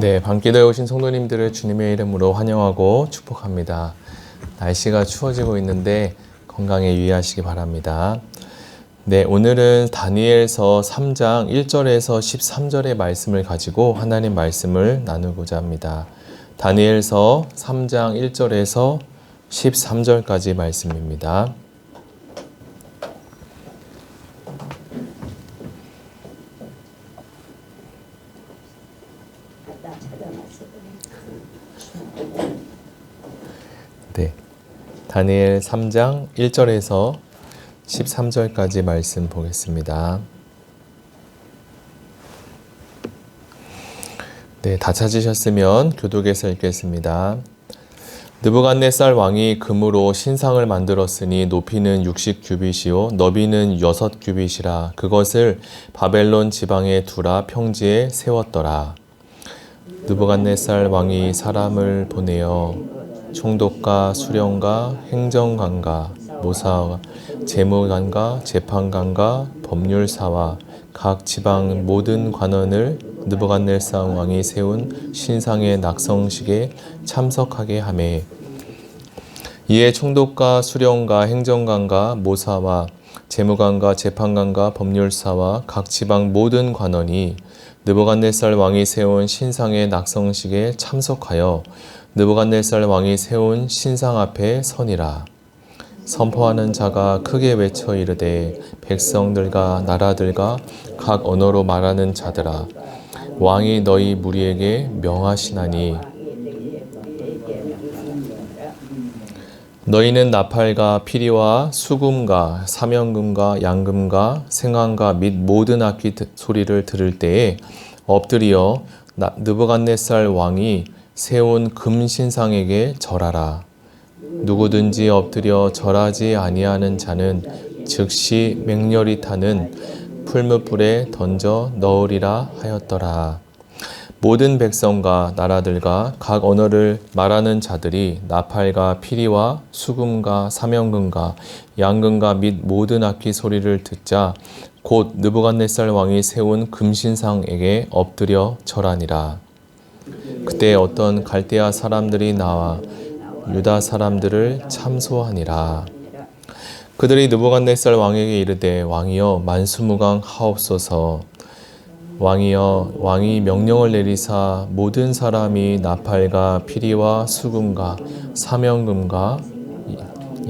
네, 밤기도에 오신 성도님들을 주님의 이름으로 환영하고 축복합니다. 날씨가 추워지고 있는데 건강에 유의하시기 바랍니다. 네, 오늘은 다니엘서 3장 1절에서 13절의 말씀을 가지고 하나님 말씀을 나누고자 합니다. 다니엘서 3장 1절에서 13절까지 말씀입니다. 네, 다니엘 3장 1절에서 13절까지 말씀 보겠습니다. 네, 다 찾으셨으면 교독에서 읽겠습니다. 느부갓네살 왕이 금으로 신상을 만들었으니 높이는 60규빗이요 너비는 6규빗이라 그것을 바벨론 지방에 두라 평지에 세웠더라. 느부갓네살 왕이 사람을 보내어 총독과 수령과 행정관과 모사와 재무관과 재판관과 법률사와 각 지방 모든 관원을 느부갓네살 왕이 세운 신상의 낙성식에 참석하게 하매 이에 총독과 수령과 행정관과 모사와 재무관과 재판관과 법률사와 각 지방 모든 관원이 느부갓네살 왕이 세운 신상의 낙성식에 참석하여 느부갓네살 왕이 세운 신상 앞에 서니라. 선포하는 자가 크게 외쳐 이르되 백성들과 나라들과 각 언어로 말하는 자들아 왕이 너희 무리에게 명하시나니 너희는 나팔과 피리와 수금과 사명금과 양금과 생황과 및 모든 악기 소리를 들을 때에 엎드려 느부갓네살 왕이 세운 금신상에게 절하라. 누구든지 엎드려 절하지 아니하는 자는 즉시 맹렬히 타는 풀무불에 던져 넣으리라 하였더라. 모든 백성과 나라들과 각 언어를 말하는 자들이 나팔과 피리와 수금과 사명금과 양금과 및 모든 악기 소리를 듣자 곧 느부갓네살 왕이 세운 금신상에게 엎드려 절하니라. 그때 어떤 갈대아 사람들이 나와 유다 사람들을 참소하니라. 그들이 느부갓네살 왕에게 이르되 왕이여 만수무강 하옵소서. 왕이여 왕이 명령을 내리사 모든 사람이 나팔과 피리와 수금과 사명금과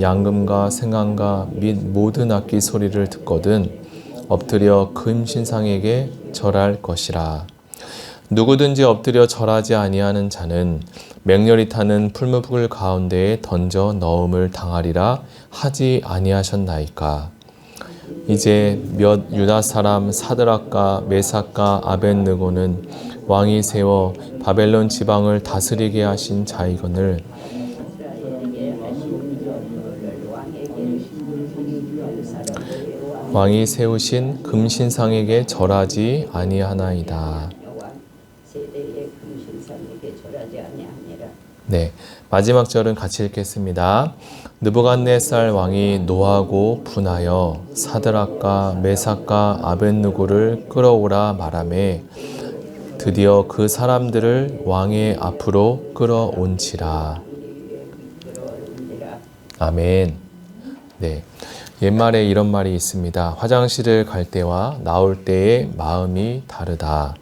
양금과 생황과 및 모든 악기 소리를 듣거든 엎드려 금신상에게 절할 것이라. 누구든지 엎드려 절하지 아니하는 자는 맹렬히 타는 풀무불 가운데에 던져 넣음을 당하리라 하지 아니하셨나이까. 이제 몇 유다 사람 사드락과 메삭과 아벳느고는 왕이 세워 바벨론 지방을 다스리게 하신 자이거늘 왕이 세우신 금신상에게 절하지 아니하나이다. 네, 마지막 절은 같이 읽겠습니다. 느부갓네살 왕이 노하고 분하여 사드락과 메삭과 아벳느고를 끌어오라 말하매 드디어 그 사람들을 왕의 앞으로 끌어온지라. 아멘. 네, 옛말에 이런 말이 있습니다. 화장실을 갈 때와 나올 때의 마음이 다르다.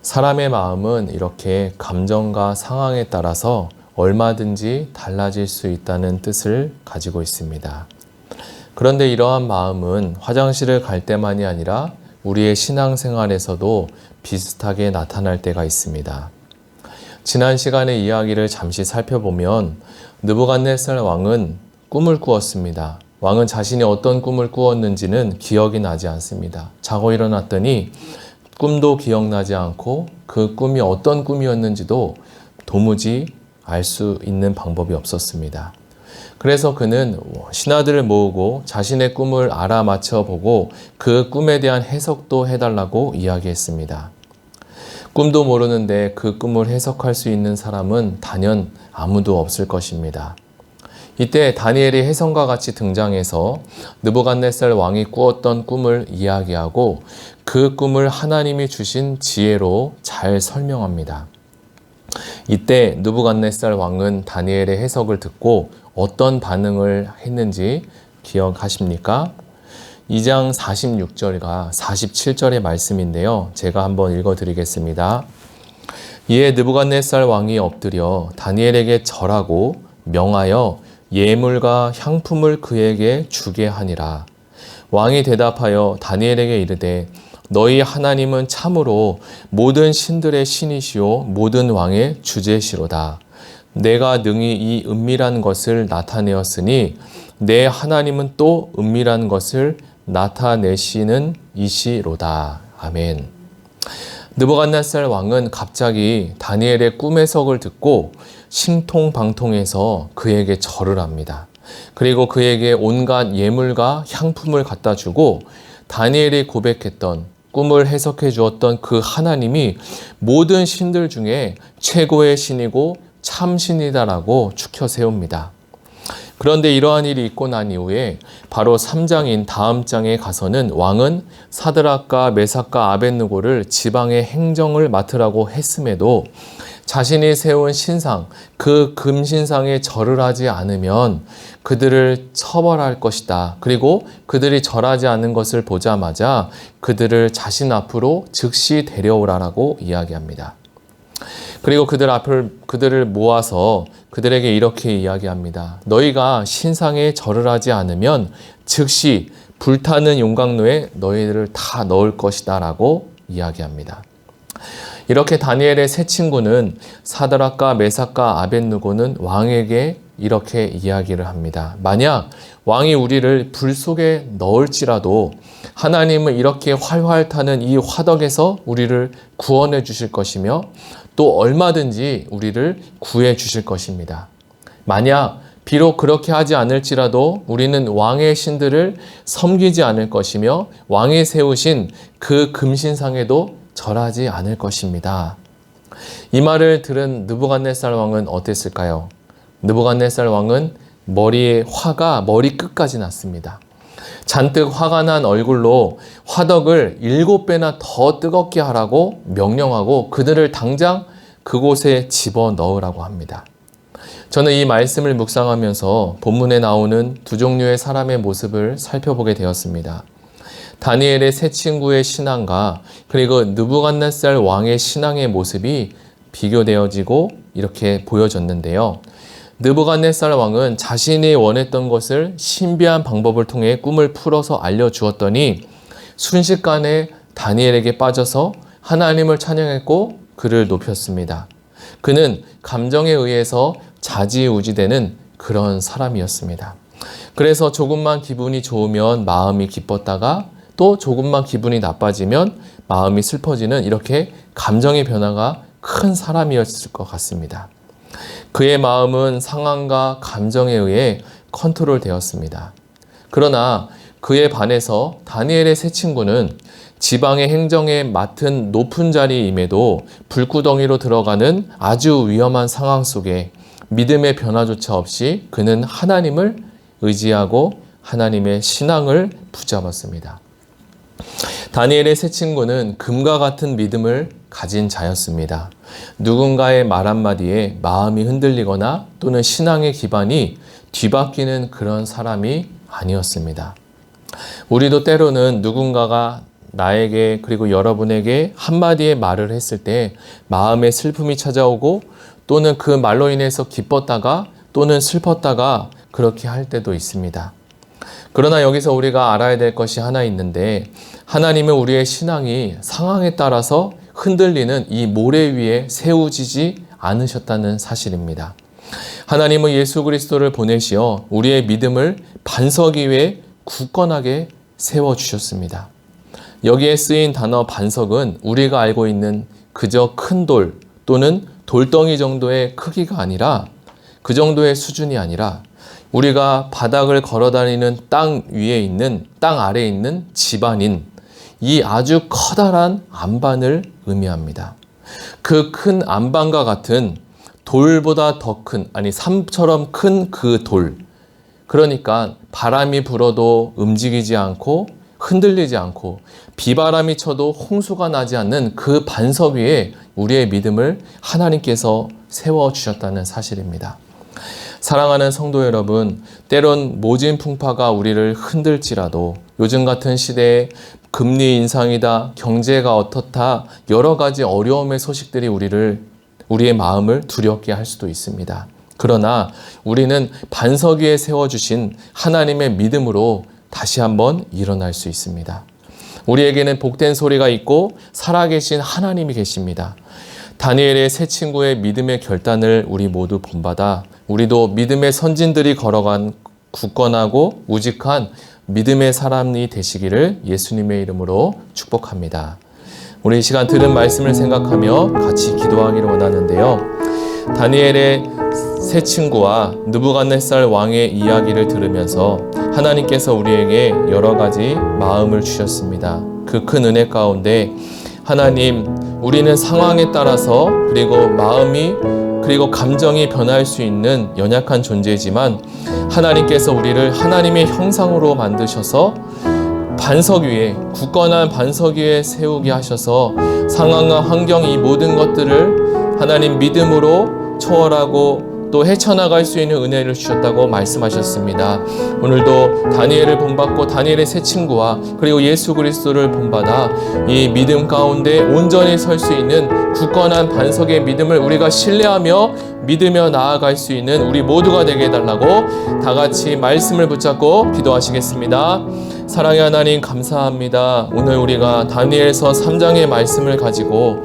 사람의 마음은 이렇게 감정과 상황에 따라서 얼마든지 달라질 수 있다는 뜻을 가지고 있습니다. 그런데 이러한 마음은 화장실을 갈 때만이 아니라 우리의 신앙생활에서도 비슷하게 나타날 때가 있습니다. 지난 시간의 이야기를 잠시 살펴보면 느부갓네살 왕은 꿈을 꾸었습니다. 왕은 자신이 어떤 꿈을 꾸었는지는 기억이 나지 않습니다. 자고 일어났더니 꿈도 기억나지 않고 그 꿈이 어떤 꿈이었는지도 도무지 알 수 있는 방법이 없었습니다. 그래서 그는 신하들을 모으고 자신의 꿈을 알아맞혀 보고 그 꿈에 대한 해석도 해달라고 이야기했습니다. 꿈도 모르는데 그 꿈을 해석할 수 있는 사람은 단연 아무도 없을 것입니다. 이때 다니엘이 해성과 같이 등장해서 느부갓네살 왕이 꾸었던 꿈을 이야기하고 그 꿈을 하나님이 주신 지혜로 잘 설명합니다. 이때 느부갓네살 왕은 다니엘의 해석을 듣고 어떤 반응을 했는지 기억하십니까? 2장 46절과 47절의 말씀인데요. 제가 한번 읽어드리겠습니다. 이에 느부갓네살 왕이 엎드려 다니엘에게 절하고 명하여 예물과 향품을 그에게 주게 하니라. 왕이 대답하여 다니엘에게 이르되 너희 하나님은 참으로 모든 신들의 신이시오 모든 왕의 주제시로다. 내가 능히 이 은밀한 것을 나타내었으니 내 하나님은 또 은밀한 것을 나타내시는 이시로다. 아멘. 느부갓네살 왕은 갑자기 다니엘의 꿈 해석을 듣고 신통방통해서 그에게 절을 합니다. 그리고 그에게 온갖 예물과 향품을 갖다 주고 다니엘이 고백했던 꿈을 해석해 주었던 그 하나님이 모든 신들 중에 최고의 신이고 참신이다라고 추켜 세웁니다. 그런데 이러한 일이 있고 난 이후에 바로 3장인 다음 장에 가서는 왕은 사드락과 메삭과 아벳느고를 지방의 행정을 맡으라고 했음에도 자신이 세운 신상, 그 금신상에 절을 하지 않으면 그들을 처벌할 것이다. 그리고 그들이 절하지 않는 것을 보자마자 그들을 자신 앞으로 즉시 데려오라라고 이야기합니다. 그리고 그들을 모아서 그들에게 이렇게 이야기합니다. 너희가 신상에 절을 하지 않으면 즉시 불타는 용광로에 너희들을 다 넣을 것이다 라고 이야기합니다. 이렇게 다니엘의 세 친구는 사드락과 메삭과 아벳느고는 왕에게 이렇게 이야기를 합니다. 만약 왕이 우리를 불 속에 넣을지라도 하나님은 이렇게 활활 타는 이 화덕에서 우리를 구원해 주실 것이며 또 얼마든지 우리를 구해 주실 것입니다. 만약 비록 그렇게 하지 않을지라도 우리는 왕의 신들을 섬기지 않을 것이며 왕이 세우신 그 금신상에도 절하지 않을 것입니다. 이 말을 들은 느부갓네살 왕은 어땠을까요? 느부갓네살 왕은 머리에 화가 머리 끝까지 났습니다. 잔뜩 화가 난 얼굴로 화덕을 7배나 더 뜨겁게 하라고 명령하고 그들을 당장 그곳에 집어넣으라고 합니다. 저는 이 말씀을 묵상하면서 본문에 나오는 두 종류의 사람의 모습을 살펴보게 되었습니다. 다니엘의 세 친구의 신앙과 그리고 느부갓네살 왕의 신앙의 모습이 비교되어지고 이렇게 보여졌는데요. 느부갓네살 왕은 자신이 원했던 것을 신비한 방법을 통해 꿈을 풀어서 알려주었더니 순식간에 다니엘에게 빠져서 하나님을 찬양했고 그를 높였습니다. 그는 감정에 의해서 좌지우지되는 그런 사람이었습니다. 그래서 조금만 기분이 좋으면 마음이 기뻤다가 또 조금만 기분이 나빠지면 마음이 슬퍼지는 이렇게 감정의 변화가 큰 사람이었을 것 같습니다. 그의 마음은 상황과 감정에 의해 컨트롤 되었습니다. 그러나 그에 반해서 다니엘의 세 친구는 지방의 행정에 맡은 높은 자리임에도 불구덩이로 들어가는 아주 위험한 상황 속에 믿음의 변화조차 없이 그는 하나님을 의지하고 하나님의 신앙을 붙잡았습니다. 다니엘의 세 친구는 금과 같은 믿음을 가진 자였습니다. 누군가의 말 한마디에 마음이 흔들리거나 또는 신앙의 기반이 뒤바뀌는 그런 사람이 아니었습니다. 우리도 때로는 누군가가 나에게 그리고 여러분에게 한마디의 말을 했을 때 마음에 슬픔이 찾아오고 또는 그 말로 인해서 기뻤다가 또는 슬펐다가 그렇게 할 때도 있습니다. 그러나 여기서 우리가 알아야 될 것이 하나 있는데 하나님은 우리의 신앙이 상황에 따라서 흔들리는 이 모래 위에 세우지지 않으셨다는 사실입니다. 하나님은 예수 그리스도를 보내시어 우리의 믿음을 반석 위에 굳건하게 세워주셨습니다. 여기에 쓰인 단어 반석은 우리가 알고 있는 그저 큰 돌 또는 돌덩이 정도의 크기가 아니라 그 정도의 수준이 아니라 우리가 바닥을 걸어다니는 땅 위에 있는 땅 아래에 있는 집안인 이 아주 커다란 안반을 의미합니다. 그 큰 안반과 같은 돌보다 더 큰 삶처럼 큰 그 돌 그러니까 바람이 불어도 움직이지 않고 흔들리지 않고 비바람이 쳐도 홍수가 나지 않는 그 반석 위에 우리의 믿음을 하나님께서 세워주셨다는 사실입니다. 사랑하는 성도 여러분, 때론 모진 풍파가 우리를 흔들지라도 요즘 같은 시대에 금리 인상이다, 경제가 어떻다, 여러 가지 어려움의 소식들이 우리의 마음을 두렵게 할 수도 있습니다. 그러나 우리는 반석 위에 세워주신 하나님의 믿음으로 다시 한번 일어날 수 있습니다. 우리에게는 복된 소리가 있고 살아계신 하나님이 계십니다. 다니엘의 세 친구의 믿음의 결단을 우리 모두 본받아 우리도 믿음의 선진들이 걸어간 굳건하고 우직한 믿음의 사람이 되시기를 예수님의 이름으로 축복합니다. 우리 이 시간 들은 말씀을 생각하며 같이 기도하기를 원하는데요. 다니엘의 세 친구와 느부갓네살 왕의 이야기를 들으면서 하나님께서 우리에게 여러 가지 마음을 주셨습니다. 그 큰 은혜 가운데 하나님, 우리는 상황에 따라서 그리고 마음이 그리고 감정이 변할 수 있는 연약한 존재이지만 하나님께서 우리를 하나님의 형상으로 만드셔서 반석 위에, 굳건한 반석 위에 세우게 하셔서 상황과 환경, 이 모든 것들을 하나님 믿음으로 초월하고 또 헤쳐나갈 수 있는 은혜를 주셨다고 말씀하셨습니다. 오늘도 다니엘을 본받고 다니엘의 세 친구와 그리고 예수 그리스도를 본받아 이 믿음 가운데 온전히 설 수 있는 굳건한 반석의 믿음을 우리가 신뢰하며 믿으며 나아갈 수 있는 우리 모두가 되게 해달라고 다 같이 말씀을 붙잡고 기도하시겠습니다. 사랑의 하나님, 감사합니다. 오늘 우리가 다니엘서 3장의 말씀을 가지고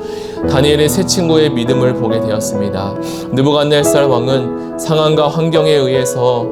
다니엘의 세 친구의 믿음을 보게 되었습니다. 느부갓네살 왕은 상황과 환경에 의해서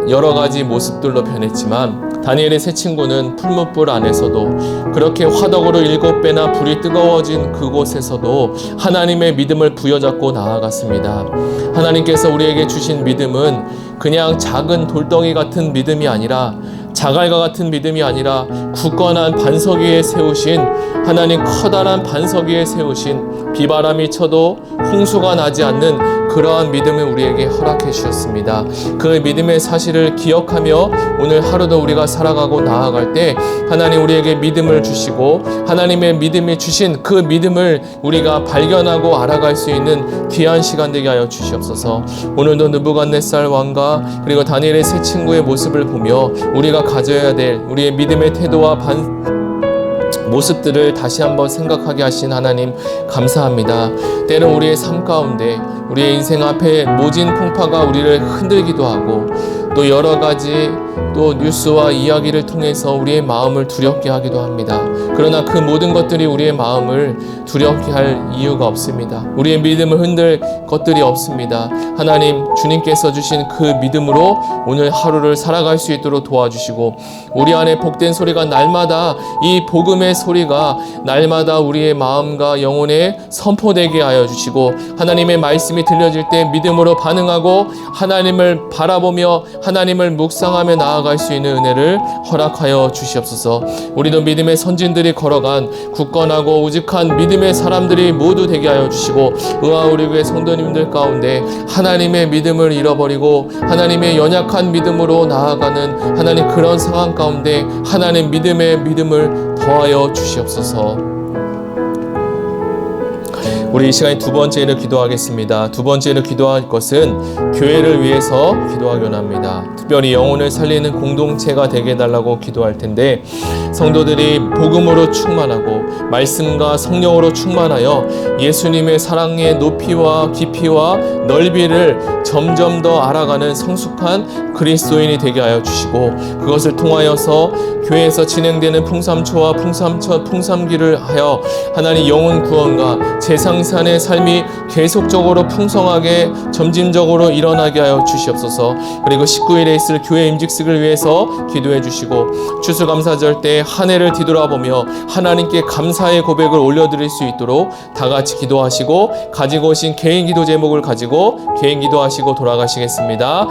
여러 가지 모습들로 변했지만 다니엘의 세 친구는 풀무불 안에서도 그렇게 화덕으로 7배나 불이 뜨거워진 그곳에서도 하나님의 믿음을 부여잡고 나아갔습니다. 하나님께서 우리에게 주신 믿음은 그냥 작은 돌덩이 같은 믿음이 아니라 자갈과 같은 믿음이 아니라 굳건한 반석 위에 세우신 하나님, 커다란 반석 위에 세우신 비바람이 쳐도 홍수가 나지 않는 그러한 믿음을 우리에게 허락해 주셨습니다. 그 믿음의 사실을 기억하며 오늘 하루도 우리가 살아가고 나아갈 때 하나님 우리에게 믿음을 주시고 하나님의 믿음이 주신 그 믿음을 우리가 발견하고 알아갈 수 있는 귀한 시간 되게 하여 주시옵소서. 오늘도 느부갓네살 왕과 그리고 다니엘의 세 친구의 모습을 보며 우리가 가져야 될 우리의 믿음의 태도와 모습들을 다시 한번 생각하게 하신 하나님, 감사합니다. 때론 우리의 삶 가운데 우리의 인생 앞에 모진 풍파가 우리를 흔들기도 하고 또 여러 가지 또 뉴스와 이야기를 통해서 우리의 마음을 두렵게 하기도 합니다. 그러나 그 모든 것들이 우리의 마음을 두렵게 할 이유가 없습니다. 우리의 믿음을 흔들 것들이 없습니다. 하나님, 주님께서 주신 그 믿음으로 오늘 하루를 살아갈 수 있도록 도와주시고 우리 안에 복된 소리가 날마다 이 복음의 소리가 날마다 우리의 마음과 영혼에 선포되게 하여 주시고 하나님의 말씀이 들려질 때 믿음으로 반응하고 하나님을 바라보며 하나님을 묵상하며 나아갈 수 있는 은혜를 허락하여 주시옵소서. 우리도 믿음의 선진들이 걸어간 굳건하고 우직한 믿음의 사람들이 모두 되게 하여 주시고 의아 우리 교회 성도님들 가운데 하나님의 믿음을 잃어버리고 하나님의 연약한 믿음으로 나아가는 하나님 그런 상황 가운데 하나님 믿음의 믿음을 더하여 주시옵소서. 우리 이 시간에 두 번째로 기도하겠습니다. 두 번째로 기도할 것은 교회를 위해서 기도하기 원합니다. 특별히 영혼을 살리는 공동체가 되게 해달라고 기도할 텐데 성도들이 복음으로 충만하고 말씀과 성령으로 충만하여 예수님의 사랑의 높이와 깊이와 넓이를 점점 더 알아가는 성숙한 그리스도인이 되게 하여 주시고 그것을 통하여서 교회에서 진행되는 풍삼초와 풍삼기를 하여 하나님 영혼 구원과 재상산의 삶이 계속적으로 풍성하게 점진적으로 일어나게 하여 주시옵소서. 그리고 19일에 있을 교회 임직식을 위해서 기도해 주시고 추수감사절 때 한 해를 뒤돌아보며 하나님께 감사의 고백을 올려드릴 수 있도록 다 같이 기도하시고 가지고 오신 개인 기도 제목을 가지고 개인 기도하시고 돌아가시겠습니다.